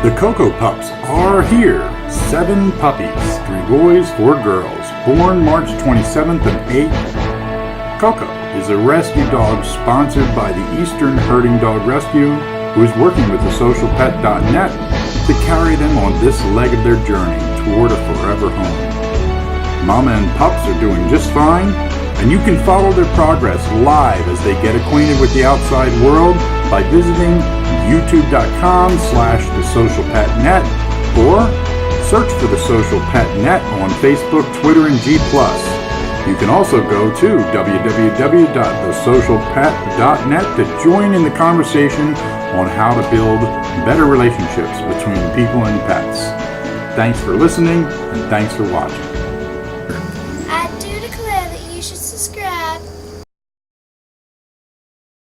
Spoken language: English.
The CoCo Pups are here. 7 puppies, 3 boys, 4 girls, born March 27th and 8th. CoCo is a rescue dog sponsored by the Eastern Herding Dog Rescue, who is working with TheSocialPet.net to carry them on this leg of their journey toward a forever home. Mama and pups are doing just fine, and you can follow their progress live as they get acquainted with the outside world by visiting youtube.com/TheSocialPet.net or search for TheSocialPet.net on Facebook, Twitter, and G+. You can also go to www.TheSocialPet.net to join in the conversation on how to build better relationships between people and pets. Thanks for listening, and thanks for watching.